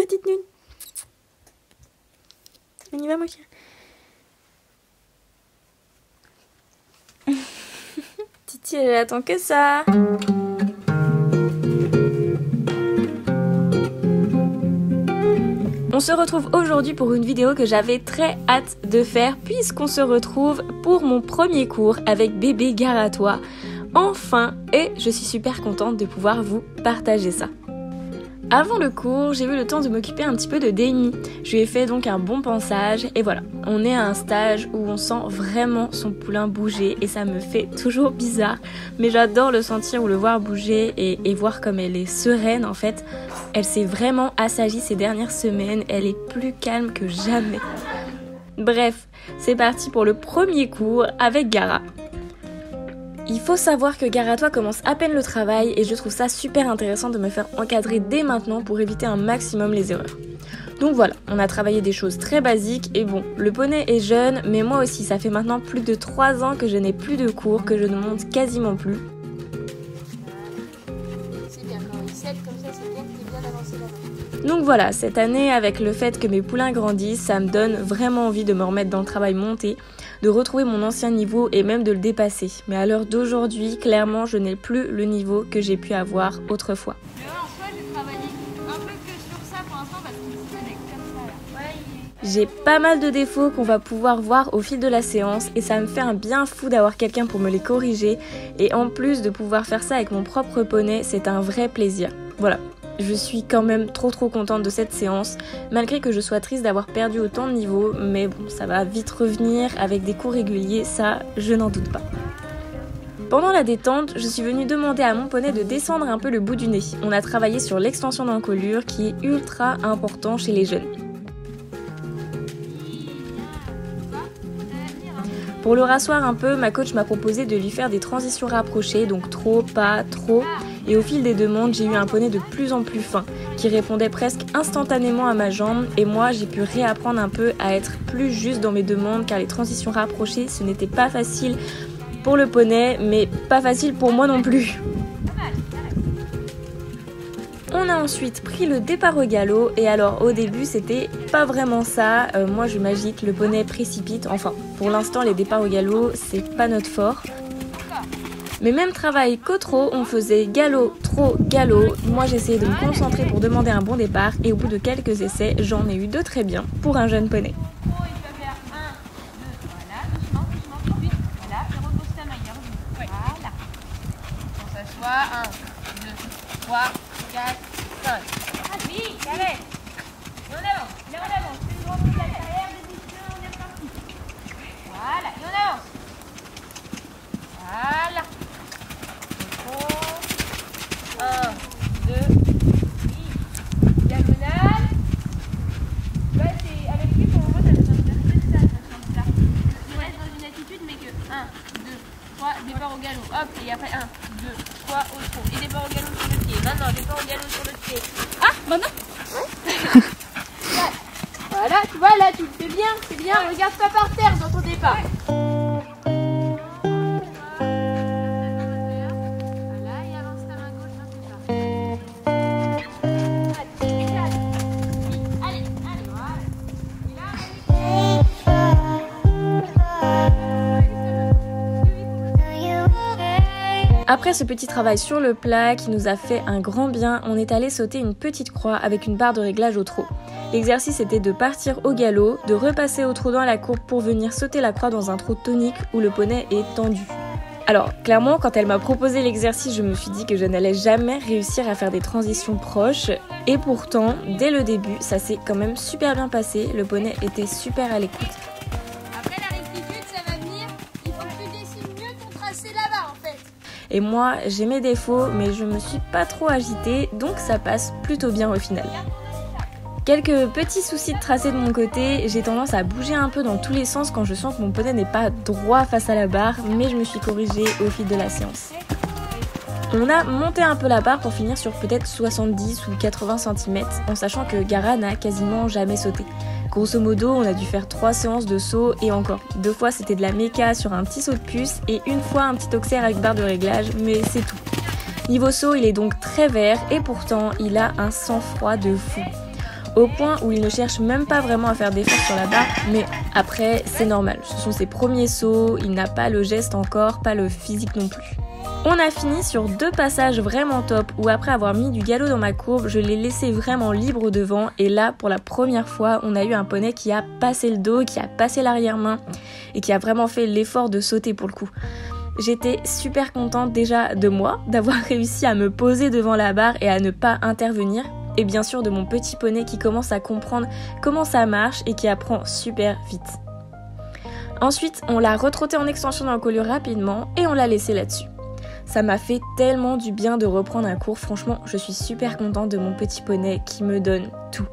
petite Nune. On y va, mon chien. Titi, elle attend que ça. On se retrouve aujourd'hui pour une vidéo que j'avais très hâte de faire puisqu'on se retrouve pour mon premier cours avec bébé Gare à toi. Enfin, et je suis super contente de pouvoir vous partager ça. Avant le cours, j'ai eu le temps de m'occuper un petit peu de Démi. Je lui ai fait donc un bon pansage et voilà, on est à un stage où on sent vraiment son poulain bouger et ça me fait toujours bizarre. Mais j'adore le sentir ou le voir bouger et voir comme elle est sereine en fait. Elle s'est vraiment assagie ces dernières semaines, elle est plus calme que jamais. Bref, c'est parti pour le premier cours avec Gara. Il faut savoir que Gare à toi commence à peine le travail et je trouve ça super intéressant de me faire encadrer dès maintenant pour éviter un maximum les erreurs. Donc voilà, on a travaillé des choses très basiques et bon, le poney est jeune, mais moi aussi, ça fait maintenant plus de 3 ans que je n'ai plus de cours, que je ne monte quasiment plus. C'est bien, quand il cède comme ça, c'est bien que tu es bien avancé là-bas. Donc voilà, cette année, avec le fait que mes poulains grandissent, ça me donne vraiment envie de me remettre dans le travail monté, de retrouver mon ancien niveau et même de le dépasser. Mais à l'heure d'aujourd'hui, clairement, je n'ai plus le niveau que j'ai pu avoir autrefois. Mais ouais, en soi, j'ai travaillé un peu que sur ça pour l'instant parce qu'il se connecte comme ça là. Ouais, J'ai pas mal de défauts qu'on va pouvoir voir au fil de la séance et ça me fait un bien fou d'avoir quelqu'un pour me les corriger. Et en plus de pouvoir faire ça avec mon propre poney, c'est un vrai plaisir. Voilà. Je suis quand même trop contente de cette séance, malgré que je sois triste d'avoir perdu autant de niveaux, mais bon, ça va vite revenir avec des cours réguliers, ça, je n'en doute pas. Pendant la détente, je suis venue demander à mon poney de descendre un peu le bout du nez. On a travaillé sur l'extension d'encolure qui est ultra important chez les jeunes. Pour le rasseoir un peu, ma coach m'a proposé de lui faire des transitions rapprochées, donc trop, pas, trop. Et au fil des demandes, j'ai eu un poney de plus en plus fin, qui répondait presque instantanément à ma jambe. Et moi, j'ai pu réapprendre un peu à être plus juste dans mes demandes, car les transitions rapprochées, ce n'était pas facile pour le poney, mais pas facile pour moi non plus. On a ensuite pris le départ au galop et alors au début c'était pas vraiment ça, moi je m'agite, le poney précipite, enfin pour l'instant les départs au galop c'est pas notre fort. Mais même travail qu'au trot, on faisait galop, trot, galop, moi j'essayais de me concentrer pour demander un bon départ et au bout de quelques essais j'en ai eu 2 très bien pour un jeune poney. Voilà, 1, 2, 3, 4, 5. Ah oui, allez. Et en avant, il est en avant. C'est une grande boucle à l'arrière, des yeux, on est reparti. Voilà, et on avance. Voilà. 1, 2, oui. Diagonale. Ouais, c'est avec lui pour le moment, ça va être ça, là. Il reste dans une attitude, mais que 1, 2, 3, départ au galop. Hop, et après 1, 2, 3 au trot. Et départ au galop sur le pied. Maintenant, départ au galop sur le pied. Ah, maintenant voilà, tu vois là, tu le fais bien, c'est bien. Regarde pas par terre dans ton départ. Voilà, et avance ta main gauche dans ton départ. Allez, voilà. Et là, Après ce petit travail sur le plat qui nous a fait un grand bien, on est allé sauter une petite croix avec une barre de réglage au trot. L'exercice était de partir au galop, de repasser au trot dans la courbe pour venir sauter la croix dans un trot tonique où le poney est tendu. Alors clairement quand elle m'a proposé l'exercice je me suis dit que je n'allais jamais réussir à faire des transitions proches et pourtant dès le début ça s'est quand même super bien passé, le poney était super à l'écoute. après la rectitude ça va venir, il faut que tu dessines mieux ton tracé là-bas en fait. Et moi j'ai mes défauts mais je me suis pas trop agitée donc ça passe plutôt bien au final. Quelques petits soucis de tracé de mon côté, j'ai tendance à bouger un peu dans tous les sens quand je sens que mon poney n'est pas droit face à la barre, mais je me suis corrigée au fil de la séance. On a monté un peu la barre pour finir sur peut-être 70 ou 80 cm, en sachant que Gara n'a quasiment jamais sauté. Grosso modo, on a dû faire 3 séances de saut et encore. 2 fois c'était de la méca sur un petit saut de puce et 1 fois un petit auxerre avec barre de réglage, mais c'est tout. Niveau saut, il est donc très vert et pourtant il a un sang-froid de fou. au point où il ne cherche même pas vraiment à faire d'efforts sur la barre, mais après c'est normal, ce sont ses premiers sauts, il n'a pas le geste encore, pas le physique non plus. On a fini sur 2 passages vraiment top où après avoir mis du galop dans ma courbe, je l'ai laissé vraiment libre au devant et là pour la première fois on a eu un poney qui a passé le dos, qui a passé l'arrière-main et qui a vraiment fait l'effort de sauter pour le coup. J'étais super contente déjà de moi, d'avoir réussi à me poser devant la barre et à ne pas intervenir. Et bien sûr de mon petit poney qui commence à comprendre comment ça marche et qui apprend super vite. Ensuite, on l'a retrotté en extension dans le collier rapidement et on l'a laissé là-dessus. Ça m'a fait tellement du bien de reprendre un cours, franchement je suis super contente de mon petit poney qui me donne tout.